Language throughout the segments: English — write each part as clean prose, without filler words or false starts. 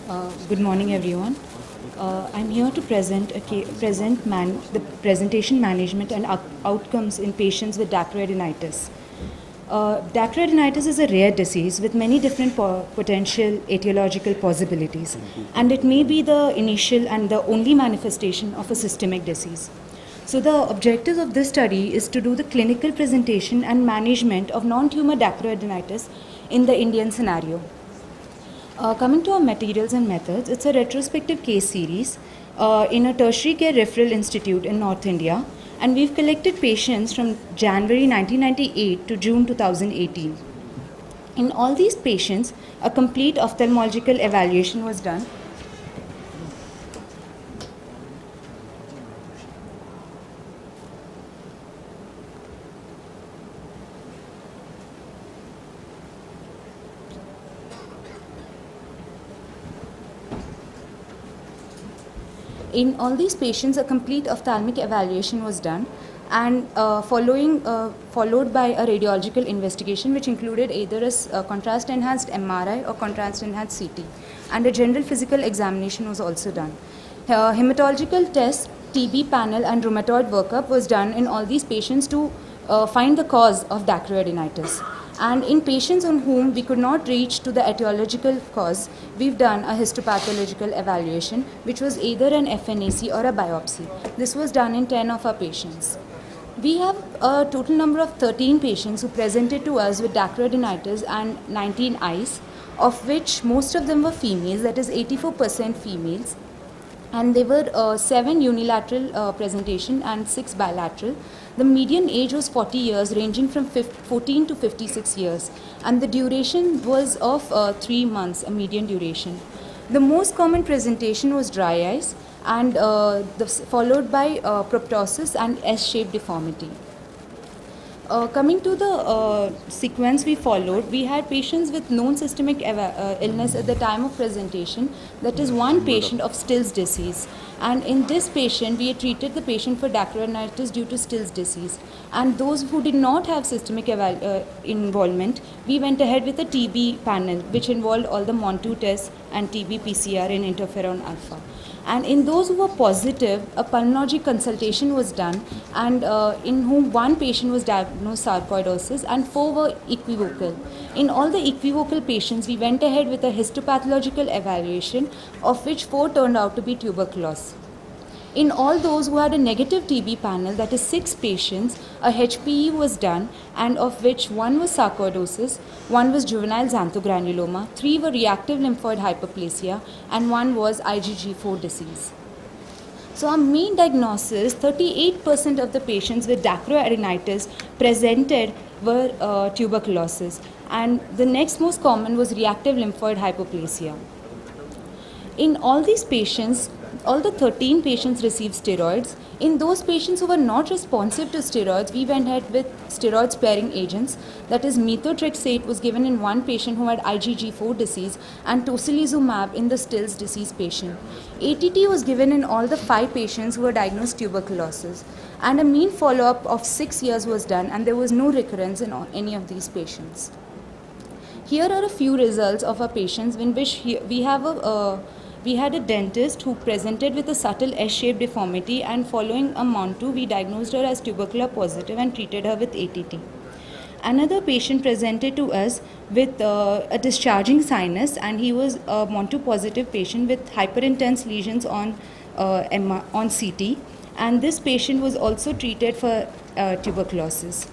Good morning, everyone. I'm here to present the presentation management and outcomes in patients with dacroadenitis. Dacroadenitis is a rare disease with many different potential etiological possibilities, and it may be the initial and the only manifestation of a systemic disease. So the objectives of this study is to do the clinical presentation and management of non-tumor dacroadenitis in the Indian scenario. Coming to our materials and methods, it's a retrospective case series in a tertiary care referral institute in North India, and we've collected patients from January 1998 to June 2018. In all these patients, a complete ophthalmological evaluation was done. In all these patients, a complete ophthalmic evaluation was done, and followed by a radiological investigation, which included either a contrast-enhanced MRI or contrast-enhanced CT, and a general physical examination was also done. Hematological tests, TB panel, and rheumatoid workup was done in all these patients to find the cause of dacroadenitis. And in patients on whom we could not reach to the etiological cause, we've done a histopathological evaluation, which was either an FNAC or a biopsy. This was done in 10 of our patients. We have a total number of 13 patients who presented to us with dacroadenitis and 19 eyes, of which most of them were females, that is 84% females. And there were 7 unilateral presentation and 6 bilateral. The median age was 40 years, ranging from 14 to 56 years, and the duration was of 3 months, a median duration. The most common presentation was dry eyes, and followed by proptosis and S-shaped deformity. Coming to the sequence we followed, we had patients with known systemic illness at the time of presentation, that is one patient of Still's disease. And in this patient, we had treated the patient for dacroadenitis due to Still's disease. And those who did not have systemic involvement, we went ahead with a TB panel, which involved all the MON2 tests and TB PCR and interferon alpha. And in those who were positive, a pulmonology consultation was done, and in whom one patient was diagnosed sarcoidosis and 4 were equivocal. In all the equivocal patients, we went ahead with a histopathological evaluation, of which 4 turned out to be tuberculosis. In all those who had a negative TB panel, that is 6 patients, a HPE was done, and of which 1 was sarcoidosis, 1 was juvenile xanthogranuloma, 3 were reactive lymphoid hyperplasia, and 1 was IgG4 disease. So our main diagnosis, 38% of the patients with dacroadenitis presented were tuberculosis, and the next most common was reactive lymphoid hypoplasia. In all these patients, all the 13 patients received steroids. In those patients who were not responsive to steroids, we went ahead with steroid-sparing agents. That is, methotrexate was given in one patient who had IgG4 disease, and tocilizumab in the Still's disease patient. ATT was given in all the 5 patients who were diagnosed tuberculosis. And a mean follow-up of 6 years was done, and there was no recurrence in any of these patients. Here are a few results of our patients in which we had a dentist who presented with a subtle S-shaped deformity, and following a MON2, we diagnosed her as tubercular positive and treated her with ATT. Another patient presented to us with a discharging sinus, and he was a MON2 positive patient with hyperintense lesions on CT, and this patient was also treated for tuberculosis.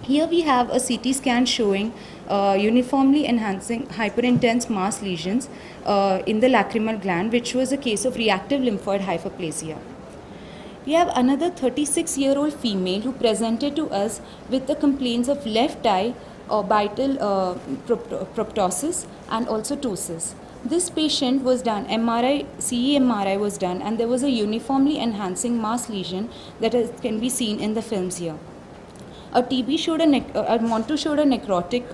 Here we have a CT scan showing uniformly enhancing hyperintense mass lesions in the lacrimal gland, which was a case of reactive lymphoid hyperplasia. We have another 36-year-old female who presented to us with the complaints of left eye orbital proptosis and also ptosis. This patient was done, CE MRI was done, and there was a uniformly enhancing mass lesion that can be seen in the films here. A TB showed MON2 showed a necrotic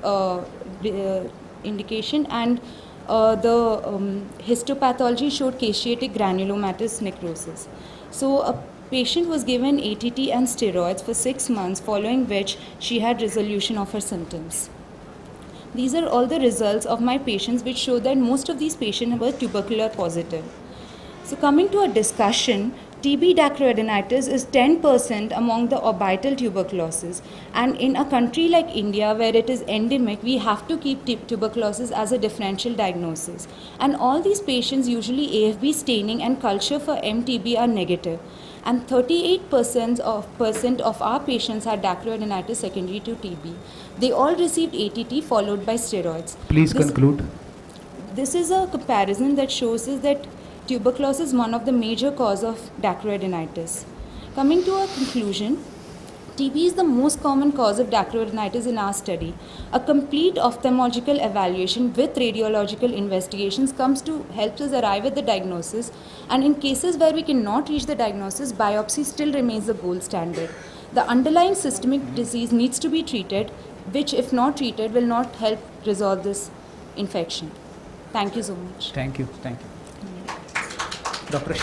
indication, and the histopathology showed caseatic granulomatous necrosis. So a patient was given ATT and steroids for 6 months, following which she had resolution of her symptoms. These are all the results of my patients, which show that most of these patients were tubercular positive. So coming to a discussion, TB dacryoadenitis is 10% among the orbital tuberculosis. And in a country like India, where it is endemic, we have to keep tuberculosis as a differential diagnosis. And all these patients, usually AFB staining and culture for MTB are negative. And 38% of our patients had dacryoadenitis secondary to TB. They all received ATT followed by steroids. Please conclude. This is a comparison that shows us that tuberculosis is one of the major cause of dacryoadenitis. Coming to a conclusion, TB is the most common cause of dacryoadenitis in our study. A complete ophthalmological evaluation with radiological investigations helps us arrive at the diagnosis, and in cases where we cannot reach the diagnosis, biopsy still remains the gold standard. The underlying systemic disease needs to be treated, which if not treated will not help resolve this infection. Thank you so much. Thank you. Dr.